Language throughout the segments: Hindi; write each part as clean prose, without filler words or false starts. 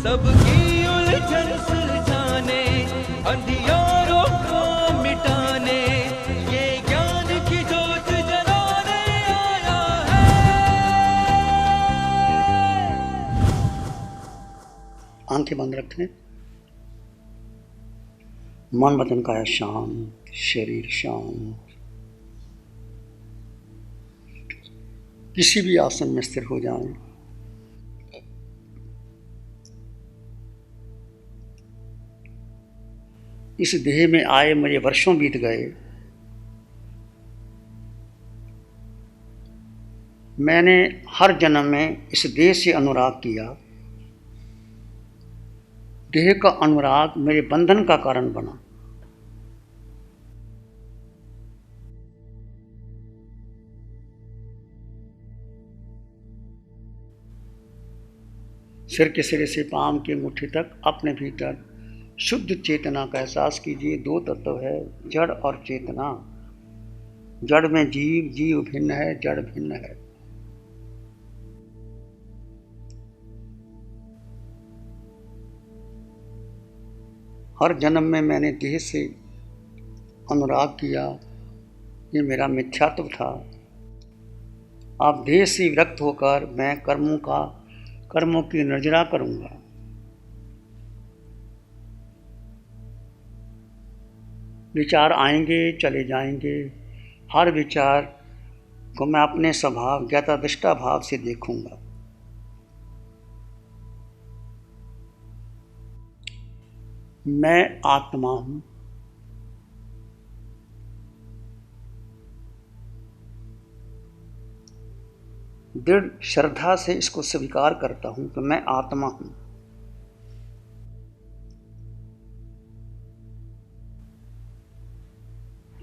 सबकी उलझन सुलझाने, अंधियारों को मिटाने, ये ज्ञान की जोत जलाने आया है। आंखें बंद रखें, मन वचन काया शांत, शरीर शांत। किसी भी आसन में स्थिर हो जाएं। इस देह में आए मेरे वर्षों बीत गए। मैंने हर जन्म में इस देह से अनुराग किया। देह का अनुराग मेरे बंधन का कारण बना। सिर के सिरे से पांव की मुट्ठी तक अपने भीतर शुद्ध चेतना का एहसास कीजिए। दो तत्व है, जड़ और चेतना। जड़ में जीव, जीव भिन्न है, जड़ भिन्न है। हर जन्म में मैंने देह से अनुराग किया, ये मेरा मिथ्यात्व था। अब देह से विरक्त होकर मैं कर्मों की निर्जरा करूंगा। विचार आएंगे चले जाएंगे, हर विचार को मैं अपने स्वभाव ज्ञाता दृष्टा भाव से देखूंगा। मैं आत्मा हूं। दृढ़ श्रद्धा से इसको स्वीकार करता हूं कि मैं आत्मा हूं।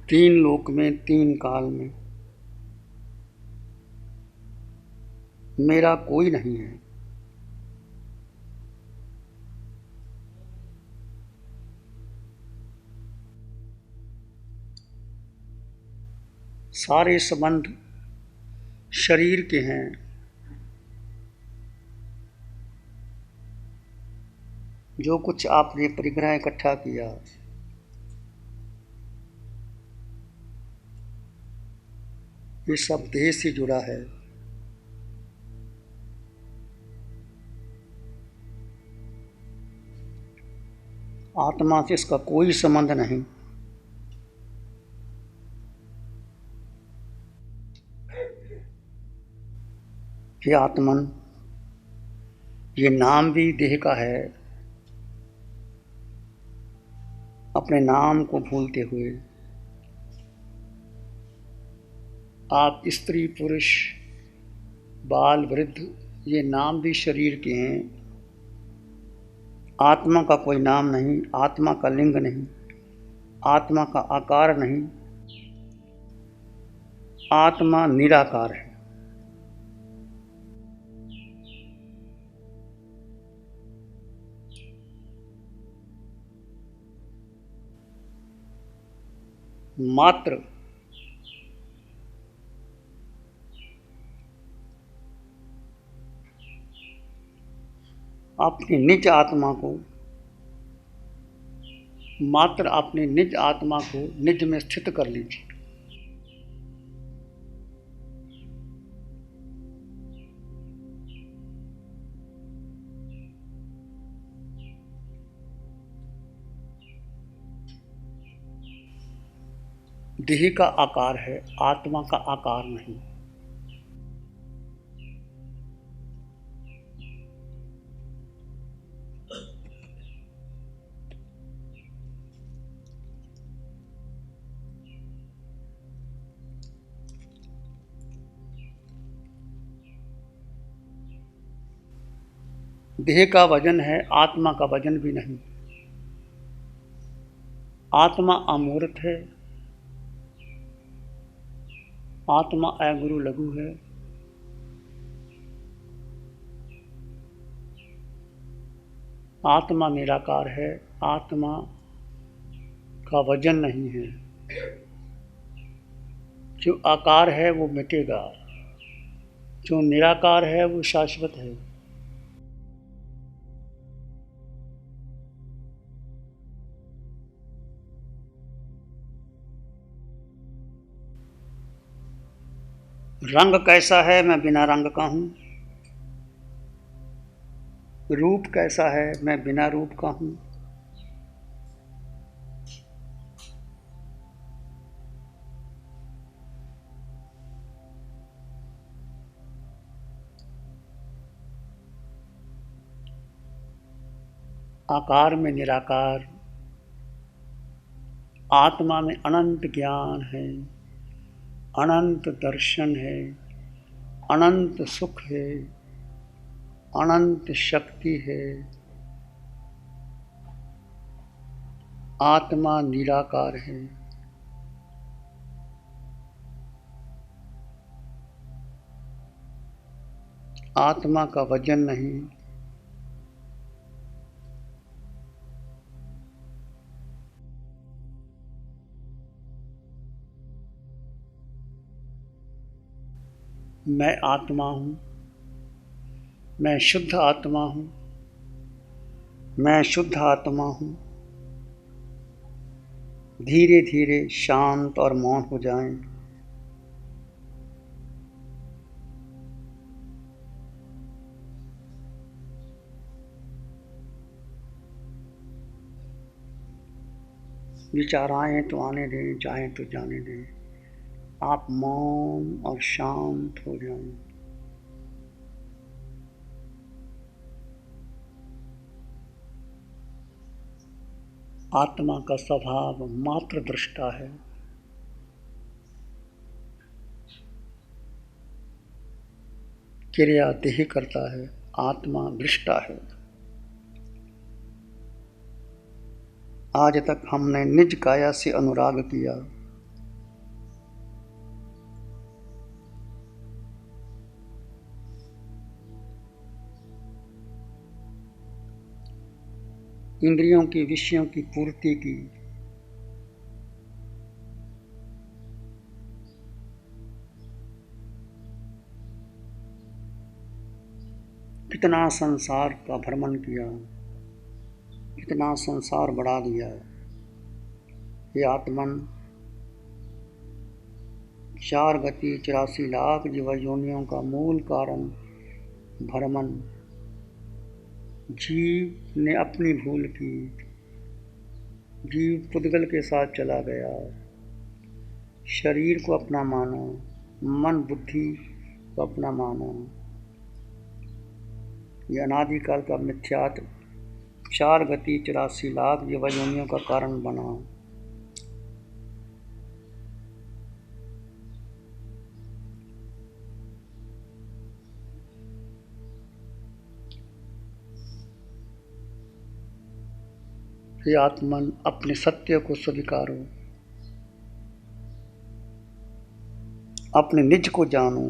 तीन लोक में, तीन काल में मेरा कोई नहीं है। सारे संबंध शरीर के हैं। जो कुछ आपने परिग्रह इकट्ठा किया, ये सब देह से जुड़ा है। आत्मा से इसका कोई संबंध नहीं। ये आत्मन, ये नाम भी देह का है। अपने नाम को भूलते हुए आप स्त्री पुरुष बाल वृद्ध, ये नाम भी शरीर के हैं। आत्मा का कोई नाम नहीं, आत्मा का लिंग नहीं, आत्मा का आकार नहीं। आत्मा निराकार है। मात्र अपनी निज आत्मा को, मात्र अपनी निज आत्मा को निज में स्थित कर लीजिए। देह का आकार है, आत्मा का आकार नहीं। देह का वजन है, आत्मा का वजन भी नहीं। आत्मा अमूर्त है, आत्मा अगुरु लघु है। आत्मा निराकार है, आत्मा का वजन नहीं है। जो आकार है वो मिटेगा, जो निराकार है वो शाश्वत है। रंग कैसा है मैं बिना रंग का हूँ, रूप कैसा है मैं बिना रूप का हूँ। आकार में निराकार, आत्मा में अनंत ज्ञान है, अनंत दर्शन है, अनंत सुख है, अनंत शक्ति है। आत्मा निराकार है। आत्मा का वजन नहीं, मैं आत्मा हूँ, मैं शुद्ध आत्मा हूँ, मैं शुद्ध आत्मा हूँ। धीरे धीरे शांत और मौन हो जाएं। विचार आए तो आने दें, जाएं तो जाने दें। आप मौन और शांत हो जाएं। आत्मा का स्वभाव मात्र दृष्टा है। क्रिया देह करता है, आत्मा दृष्टा है। आज तक हमने निज काया से अनुराग किया, इंद्रियों की विषयों की पूर्ति की, कितना संसार का भ्रमण किया, कितना संसार बढ़ा दिया। ये आत्मन 4 गति 84 लाख जीव योनियों का मूल कारण भ्रमण। जीव ने अपनी भूल की, जीव पुद्गल के साथ चला गया, शरीर को अपना माना, मन बुद्धि को अपना माना। ये अनादिकाल का मिथ्यात्व 4 गति 84 लाख जीव योनियों का कारण बना। हे आत्मन, अपने सत्य को स्वीकारो, अपने निज को जानो।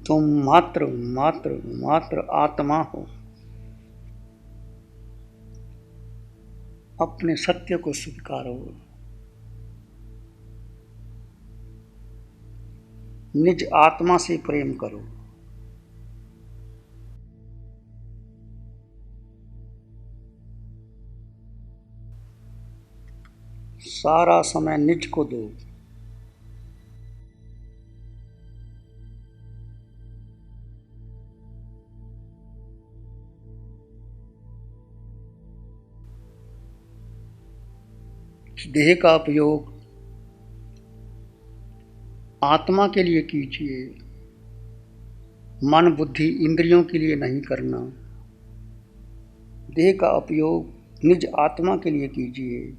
तुम मात्र मात्र मात्र आत्मा हो। अपने सत्य को स्वीकारो, निज आत्मा से प्रेम करो। सारा समय निज को दो। देह का उपयोग आत्मा के लिए कीजिए, मन बुद्धि इंद्रियों के लिए नहीं करना। देह का उपयोग निज आत्मा के लिए कीजिए।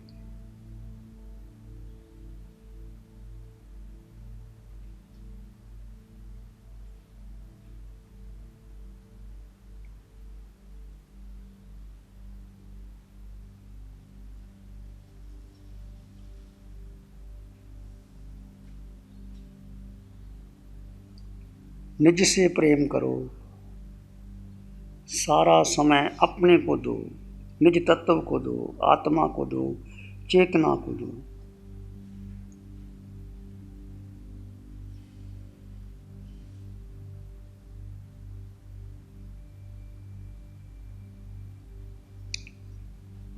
निज से प्रेम करो, सारा समय अपने को दो, निज तत्व को दो, आत्मा को दो, चेतना को दो।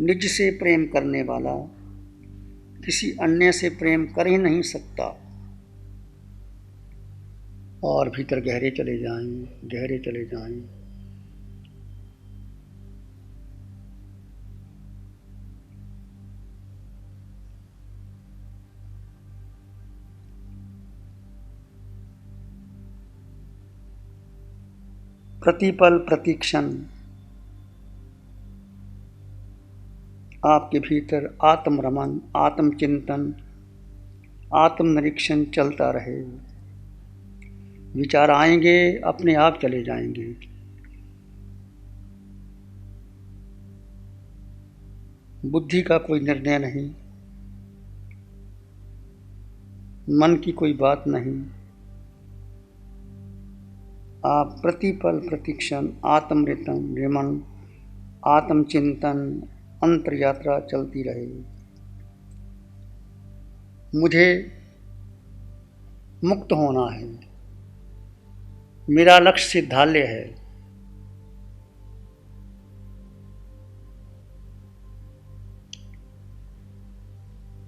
निज से प्रेम करने वाला किसी अन्य से प्रेम कर ही नहीं सकता। और भीतर गहरे चले जाएं, गहरे चले जाएं। प्रतिपल प्रतिक्षण आपके भीतर आत्मरमन, आत्मचिंतन, आत्मनिरीक्षण चलता रहे। विचार आएंगे, अपने आप चले जाएंगे। बुद्धि का कोई निर्णय नहीं, मन की कोई बात नहीं। आप प्रतिपल प्रतिक्षण आत्मरमन, आत्मचिंतन, अंतर यात्रा चलती रहे। मुझे मुक्त होना है, मेरा लक्ष्य सिद्धालय है।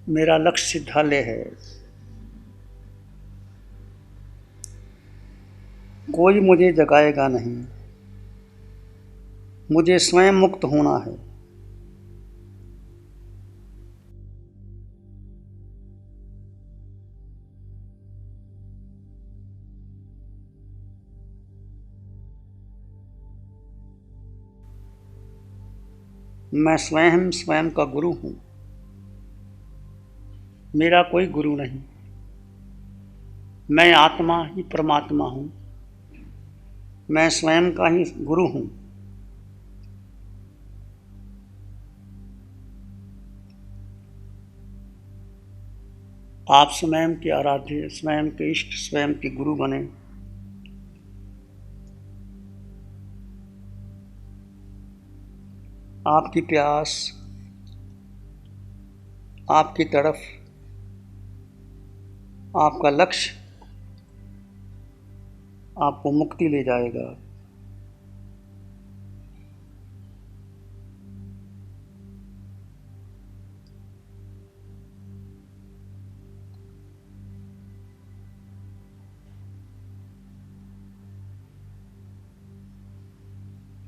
मेरा लक्ष्य सिद्धालय है। कोई मुझे जगाएगा नहीं, मुझे स्वयं मुक्त होना है। मैं स्वयं स्वयं का गुरु हूँ, मेरा कोई गुरु नहीं। मैं आत्मा ही परमात्मा हूँ, मैं स्वयं का ही गुरु हूँ। आप स्वयं के आराध्य, स्वयं के इष्ट, स्वयं के गुरु बने। आपकी प्यास, आपकी तड़फ, आपका लक्ष्य आपको मुक्ति ले जाएगा।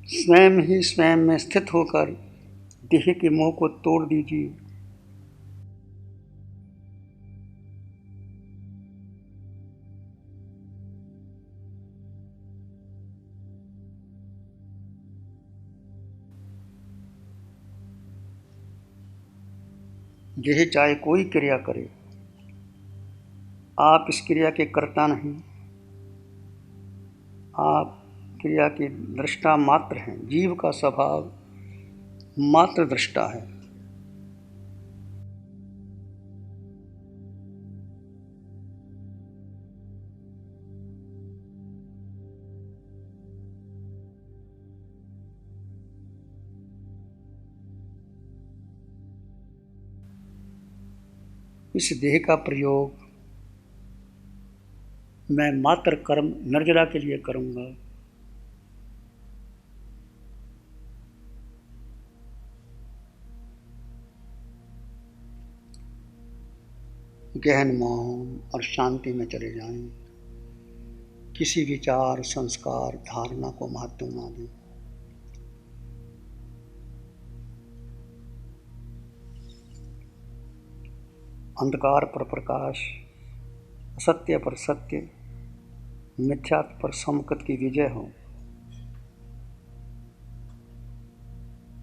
स्वयं ही स्वयं में स्थित होकर देह के मोह को तोड़ दीजिए। देह चाहे कोई क्रिया करे, आप इस क्रिया के कर्ता नहीं, आप क्रिया के दृष्टा मात्र हैं। जीव का स्वभाव मात्र दृष्टा है। इस देह का प्रयोग मैं मात्र कर्म निर्जरा के लिए करूंगा। गहन मौन और शांति में चले जाएं। किसी विचार, संस्कार, धारणा को महत्व ना दें। अंधकार पर प्रकाश, असत्य पर सत्य, मिथ्यात्व पर समकत की विजय हो।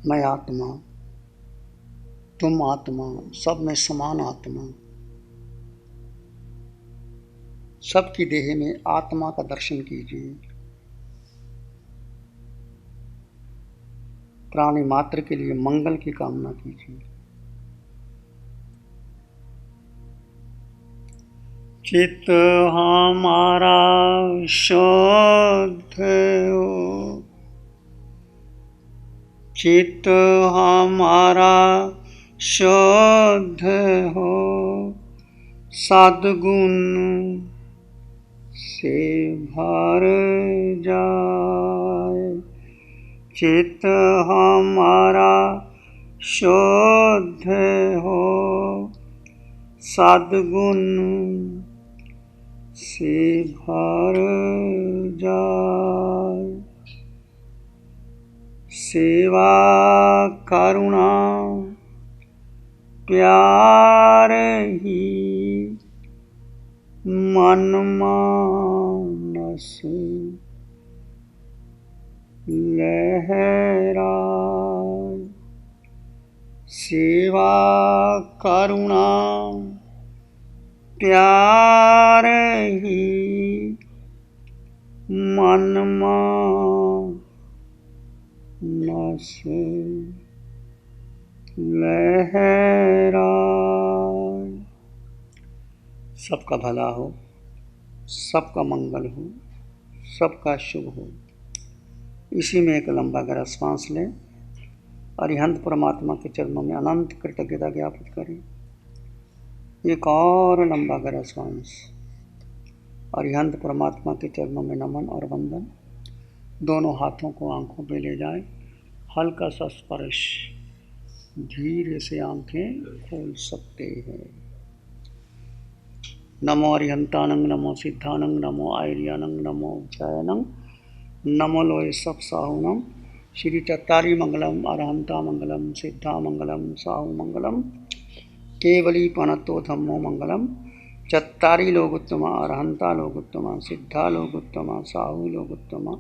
मैं आत्मा, तुम आत्मा, सब में समान आत्मा। सबकी देह में आत्मा का दर्शन कीजिए। प्राणी मात्र के लिए मंगल की कामना कीजिए। चित्त हमारा शुद्ध हो, चित्त हमारा शुद्ध हो, सद्गुण से भर जाए। चित्त हमारा शुद्ध हो, सद्गुण से भर जाए। सेवा करुणा प्यार ही मन मानस लहराए। सेवा करुणा प्यार ही मन मानस लहराए। सबका भला हो, सबका मंगल हो, सबका शुभ हो। इसी में एक लंबा गहरा सांस लें। अरिहंत परमात्मा के चरणों में अनंत कृतज्ञता ज्ञापित करें। एक और लंबा गहरा सांस। अरिहंत परमात्मा के चरणों में नमन और वंदन। दोनों हाथों को आंखों पे ले जाएं। हल्का सा स्पर्श। धीरे से आंखें खोल सकते हैं। नमो अरिहंतानंग, नमो सिद्धानंग, नमो आयर्यानंग, नमो उज्जयनंग, नमो लोय सब साहुनम। श्री चत्तारी मंगलम, अरहंता मंगलम, सिद्धा मंगलम, साहु मंगलम, केवली पणतो धम्मो मंगलम। चत्तारी लोगोत्तमा, अरहंता लोगोत्तमा, सिद्धा लोगोत्तमा, साहु लोगोत्तमा,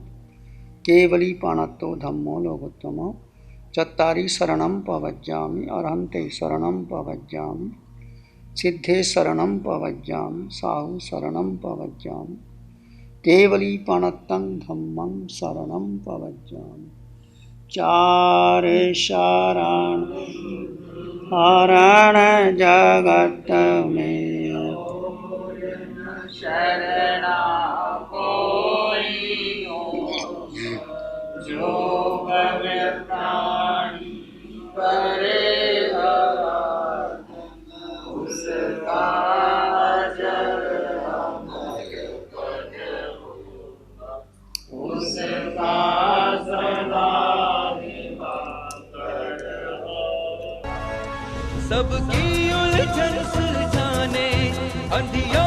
केवली पणतो धम्मो लोगोत्तमा। चत्तारी शरणं पवज्जामि, अरहंते शरणं पवज्जामि, सिद्धे शरणं पवज्जामि, साहु शरणं पवज्जामि, केवली पणतं धम्मं शरणं पवज्जामि। चार शरण हरण जगत में शरणा कोई हो, जो भय प्राणी करे आराध, उसका अजर अमर पद होगा, उसका सदा दिवाकर होगा। सबकी उलझन सुलझाने अंधिया